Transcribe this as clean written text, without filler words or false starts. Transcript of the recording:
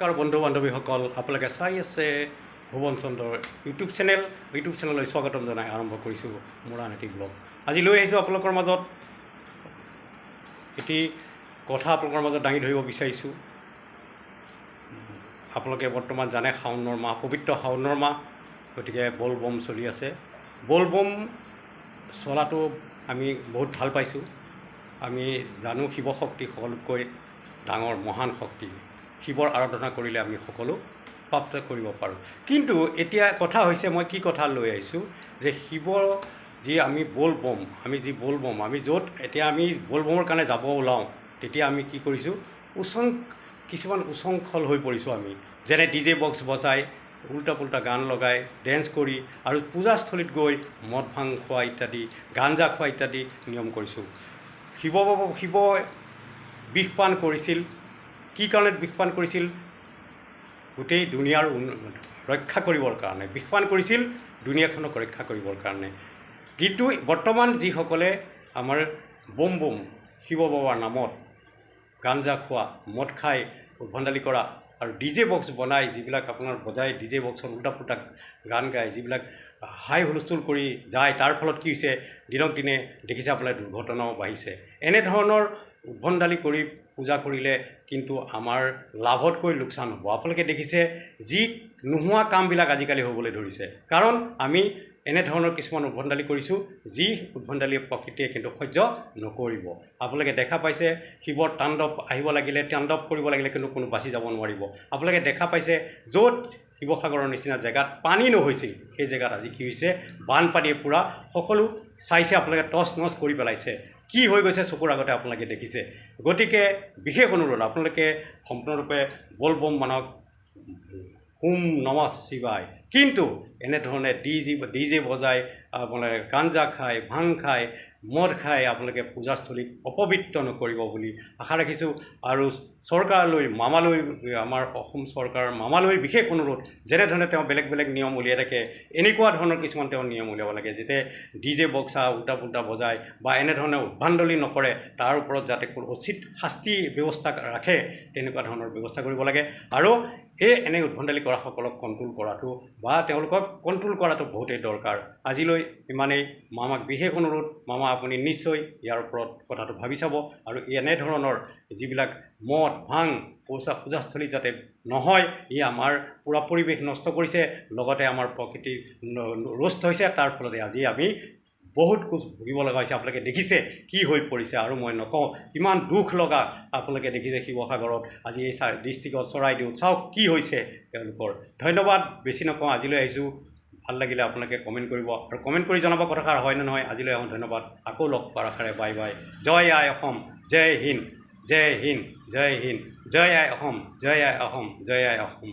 নমস্কাৰ বন্ধু বান্ধৱীসকল, আপোনালোকে চাই আছে ভুৱন চন্দ্ৰৰ ইউটিউব চেনেললৈ স্বাগতম জনাই আৰম্ভ কৰিছোঁ মোৰ আন এটি ব্লগ। আজি লৈ আহিছোঁ আপোনালোকৰ মাজত এটি কথা আপোনালোকৰ মাজত দাঙি ধৰিব বিচাৰিছোঁ। আপোনালোকে বৰ্তমান জানে শাওণৰ মাহ, পবিত্ৰ শাওণৰ মাহ, গতিকে বল বম চলি আছে। বল বম চলাটো আমি বহুত ভাল পাইছোঁ। আমি জানো শিৱ শক্তি সকলোতকৈ ডাঙৰ মহান শক্তি। শিৱৰ আৰাধনা কৰিলে আমি সকলো প্ৰাপ্ত কৰিব পাৰোঁ। কিন্তু এতিয়া কথা হৈছে, মই কি কথা লৈ আহিছোঁ যে শিৱৰ যি আমি বল বম, আমি য'ত এতিয়া আমি বল বমৰ কাৰণে যাব ওলাওঁ, তেতিয়া আমি কি কৰিছোঁ, কিছুমান উশৃংখল হৈ পৰিছোঁ আমি। যেনে DJ বক্স বজাই উল্টা পুল্টা গান লগাই ডেন্স কৰি আৰু পূজাস্থলীত গৈ মদ ভাং খোৱা ইত্যাদি, গাঞ্জা খোৱা ইত্যাদি নিয়ম কৰিছোঁ। শিৱ বিষপান কৰিছিল। কি কাৰণত বিষপান কৰিছিল? গোটেই দুনিয়াৰ ৰক্ষা কৰিবৰ কাৰণে বিষপান কৰিছিল, দুনিয়াখনক ৰক্ষা কৰিবৰ কাৰণে। কিন্তু বৰ্তমান যিসকলে আমাৰ বম শিৱ বাবাৰ নামত গাঞ্জা খোৱা, মদ খাই উদ্ভণ্ডালি কৰা আৰু DJ বক্স বনাই, যিবিলাক আপোনাৰ বজাই DJ বক্সত উল্টা পুল্টা গান গায়, যিবিলাক হাই হুলস্থুল কৰি যায়, তাৰ ফলত কি হৈছে, দিনক দিনে দেখিছে আপোনাৰ দুৰ্ঘটনাও বাঢ়িছে। এনেধৰণৰ উদ্ভণ্ডালি কৰি পূজা কৰিলে কিন্তু আমাৰ লাভতকৈ লোকচান হ'ব। আপোনালোকে দেখিছে যি নোহোৱা কামবিলাক আজিকালি হ'বলৈ ধৰিছে, কাৰণ আমি এনেধৰণৰ কিছুমান উদ্ভণ্ডালি কৰিছোঁ, যি উদ্ভণ্ডালি প্ৰকৃতিয়ে কিন্তু সহ্য নকৰিব। আপোনালোকে দেখা পাইছে শিৱৰ তাণ্ডৱ আহিব লাগিলে, তাণ্ডৱ কৰিব লাগিলে কিন্তু কোনো বাচি যাব নোৱাৰিব। আপোনালোকে দেখা পাইছে য'ত শিৱসাগৰৰ নিচিনা জেগাত পানী নহৈছিল, সেই জেগাত আজি কি হৈছে, বানপানীয়ে পূৰা সকলো চাইছে, আপোনালোকে টচ নচ কৰি পেলাইছে। কি হৈ গৈছে চকুৰ আগতে আপোনালোকে দেখিছে। গতিকে বিশেষ অনুৰোধ, আপোনালোকে সম্পূৰ্ণৰূপে বল বম মানক, ওম নমঃ শিৱায়, কিন্তু এনেধৰণে DJ বজাই আপোনালোকে গাঞ্জা খায়, ভাং খায়, মদ খাই আপোনালোকে পূজাস্থলীক অপবিত্ৰ নকৰিব বুলি আশা ৰাখিছোঁ। আৰু চৰকাৰলৈ, আমাৰ অসম চৰকাৰৰ মামালৈ বিশেষ অনুৰোধ, যেনেধৰণে তেওঁ বেলেগ বেলেগ নিয়ম উলিয়াই থাকে, এনেকুৱা ধৰণৰ কিছুমান তেওঁ নিয়ম উলিয়াব লাগে, যাতে DJ বক্স উল্টা পুল্টা বজায় বা এনেধৰণে উদ্ভণ্ডালি নকৰে, তাৰ ওপৰত যাতে কোনো উচিত শাস্তি ব্যৱস্থা ৰাখে, তেনেকুৱা ধৰণৰ ব্যৱস্থা কৰিব লাগে। আৰু এনে উদ্ভণ্ডালি কৰাসকলক কণ্ট্ৰল কৰাটো বা তেওঁলোকক কণ্ট্ৰল কৰাটো বহুতেই দৰকাৰ। আজিলৈ ইমানেই। মামাক বিশেষ অনুৰোধ, মামা আপুনি নিশ্চয় ইয়াৰ ওপৰত কথাটো ভাবি চাব আৰু এনেধৰণৰ যিবিলাক মদ ভাং পূজাস্থলী যাতে নহয়, ই আমাৰ পূৰা পৰিৱেশ নষ্ট কৰিছে, লগতে আমাৰ প্ৰকৃতি ৰোষ্ট হৈছে। তাৰ ফলতে আজি আমি বহুত কোচ ভুগিব লগা হৈছে। আপোনালোকে দেখিছে কি হৈ পৰিছে, আৰু মই নকওঁ কিমান দুখ লগা। আপোনালোকে দেখিছে শিৱসাগৰত আজি এই ডিষ্ট্ৰিক্টত চৰাইদেউত চাওক কি হৈছে তেওঁলোকৰ। ধন্যবাদ, বেছি নকওঁ, আজিলৈ আহিছোঁ। ভাল লাগিলে আপোনালোকে কমেণ্ট কৰিব আৰু কমেণ্ট কৰি জনাব কথাষাৰ হয় নে নহয়। আজিলৈ আহোঁ, ধন্যবাদ। আকৌ লগ পোৱাৰ আশাৰে বাই বাই। জয় আই অসম, জয় হিন্দ, জয় হিন্দ, জয় হিন্দ, জয় আই অসম, জয় আই অসম, জয় আই অসম।